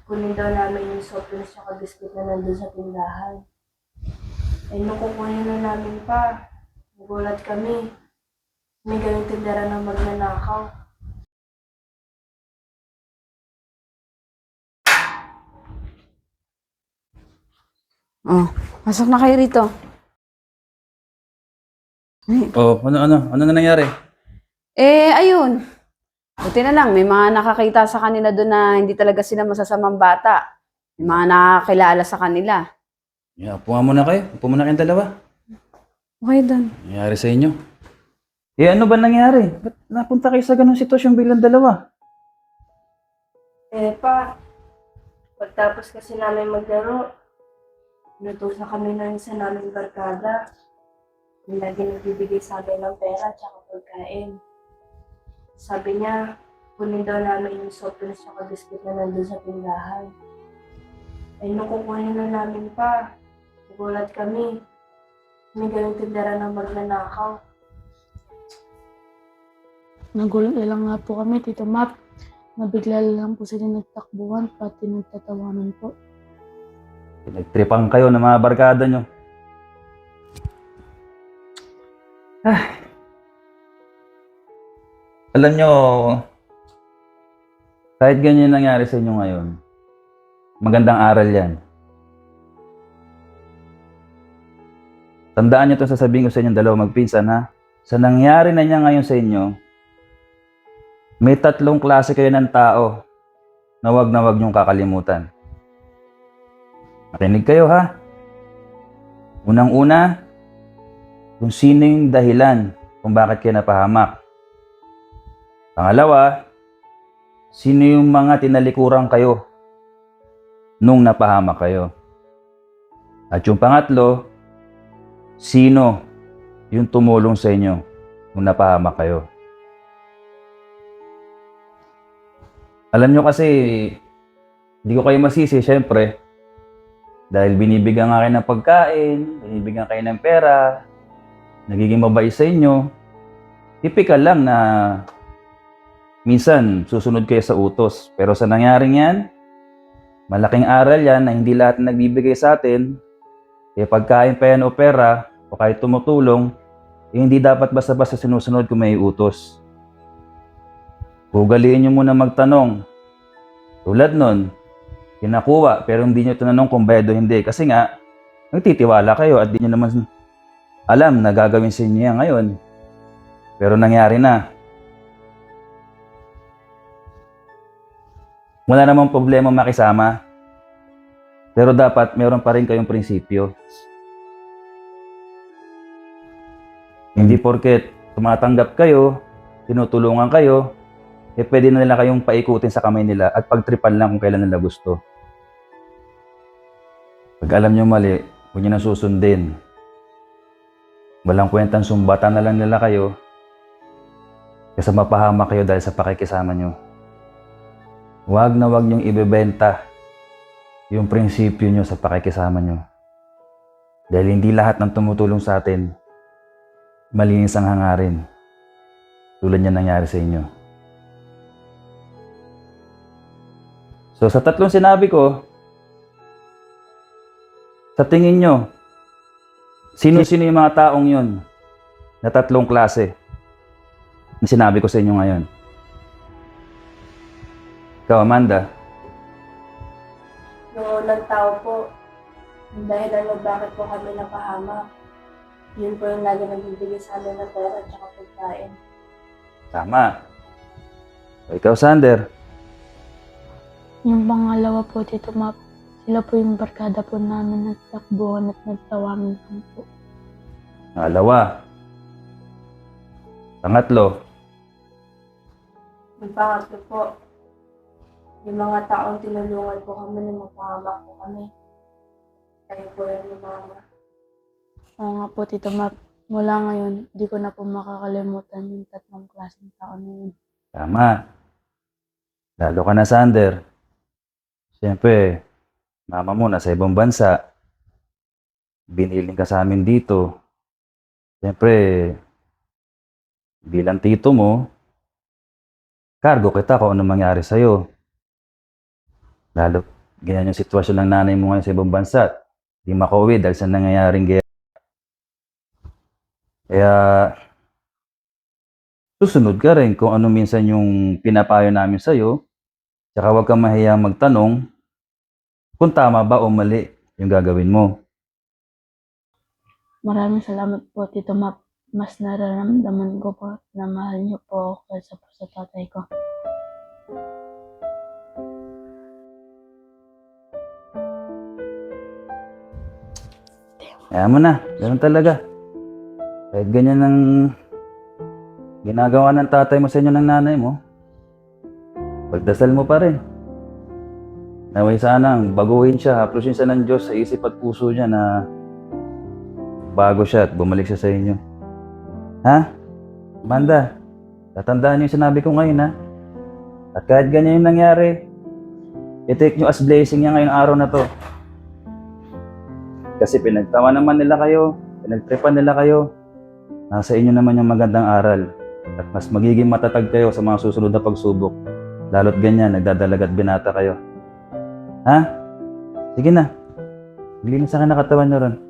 kunin daw namin yung soft drinks tsaka biscuit na nandun sa tindahan. Eh, nung kukunin na namin pa, nagulat kami. May gawing tindera ng magnanakaw. Oh, pasok na kayo rito. Oh, ano na nangyari? Ayun. Buti na lang, may mga nakakita sa kanila doon na hindi talaga sila masasamang bata. May mga nakakilala sa kanila. Yeah, upo nga muna kayo. Upo muna kayong dalawa. Okay, doon. Nangyari sa inyo. Ano ba nangyari? Ba't napunta kayo sa ganung sitwasyon bilang dalawa? Eh, pa, pagtapos kasi namin maglaro, inutusan kami ng isa naming barkada. Yung lagi nagbibigay sa amin ng pera tsaka pagkain. Sabi niya, kunin daw namin yung soft drinks tsaka biscuit na nandun sa tindahan. Eh, nung kukunin na namin pa, nagulat kami. May gawing tindera ng magnanakaw. Nagulat na lang nga po kami, Tito Map. Nabigla lang po sila nagtakbuhan, pati nagtatawanan po. Nagtripan kayo ng mga barkada nyo. Alam nyo, kahit ganyan nangyari sa inyo ngayon, magandang aral yan. Tandaan nyo itong sasabihin ko sa inyong dalawa magpinsan ha. Sa nangyari na niya ngayon sa inyo, may 3 klase kayo ng tao na wag nyong kakalimutan. Makinig kayo ha. Unang-una, kung sino yung dahilan kung bakit kayo napahamak. Pangalawa, sino yung mga tinalikuran kayo nung napahamak kayo. At yung pangatlo, sino yung tumulong sa inyo nung napahamak kayo. Alam nyo kasi, hindi ko kayo masisi, syempre. Dahil binibigyan nga kayo ng pagkain, binibigyan kayo ng pera, nagiging mabait sa inyo. Typical lang na minsan susunod kayo sa utos. Pero sa nangyaring yan, malaking aral yan na hindi lahat na nagbibigay sa atin, pagkain pa yan o pera, o kahit tumutulong, hindi dapat basta-basta sinusunod kung may utos. Ugaliin nyo muna magtanong. Tulad nun, kinakuha pero hindi nyo tinanong kung bayad o hindi. Kasi nga, nagtitiwala kayo at di nyo naman alam na gagawin sa inyo yan ngayon. Pero nangyari na. Wala namang problema makisama. Pero dapat meron pa rin kayong prinsipyo. Hindi porket tumatanggap kayo, tinutulungan kayo, pwede na nila kayong paikutin sa kamay nila at pagtripan lang kung kailan nila gusto. Pag alam nyo mali, huwag nyo na susundin. Walang kwentang sumbatan na lang nila kayo kasi mapahamak kayo dahil sa pakikisama nyo. Huwag na huwag nyong ibebenta yung prinsipyo nyo sa pakikisama nyo. Dahil hindi lahat ng tumutulong sa atin malinis ang hangarin. Tulad yan nangyari sa inyo. So sa 3 sinabi ko, sa tingin nyo, sino-sino yung mga taong yun na 3 klase na sinabi ko sa inyo ngayon? Ikaw, Amanda. Yung unang tao po, dahil bakit po kami napahamak. Yun po yung lagi nagbibigay sa amin ng pera at saka pagkain. Tama. O ikaw, Sander. Yung pangalawa po, Tito Map, sila po yung barkada po namin nagtakbuhan at nagtawanan lang po. Pangalawa. Pangatlo. Yung pangatlo po, yung mga taong tinulungan po kami na mapahamak po kami. Kayo po yung mama. Oo nga po, Tito Map, mula ngayon, di ko na po makakalimutan yung 3 klaseng tao na yun. Tama. Lalo ka na, Sander. Siyempre, mama mo nasa ibang bansa. Biniling ka sa amin dito. Siyempre, bilang tito mo, cargo kita kung ano mangyari sa'yo. Lalo, ganyan yung sitwasyon ng nanay mo ngayon sa ibang bansa. Di makauwi dahil sa nangyayaring gaya. Kaya, susunod ka rin kung ano minsan yung pinapayo namin sa'yo. Tsaka huwag kang mahiyang magtanong kung tama ba o mali yung gagawin mo. Maraming salamat po, Tito Map. Mas nararamdaman ko po na mahal niyo po ako kaysa po sa tatay ko. Kaya mo na, ganun talaga. Kahit ganyan ang ginagawa ng tatay mo sa inyo ng nanay mo, pagdasal mo pa rin. Naway sanang baguhin siya, haplusin siya ng Diyos sa isip at puso niya na bago siya at bumalik siya sa inyo. Ha? Amanda, tatandaan niyo yung sinabi ko ngayon ha. At kahit ganyan yung nangyari, i-take nyo as blessing niya ngayong araw na to. Kasi pinagtawa naman nila kayo, pinagtripan nila kayo. Nasa inyo naman yung magandang aral. At mas magiging matatag kayo sa mga susunod na pagsubok. Lalo't ganyan, nagdadalagat binata kayo. Ha? Sige na. Linis sa akin na katawan nyo ron.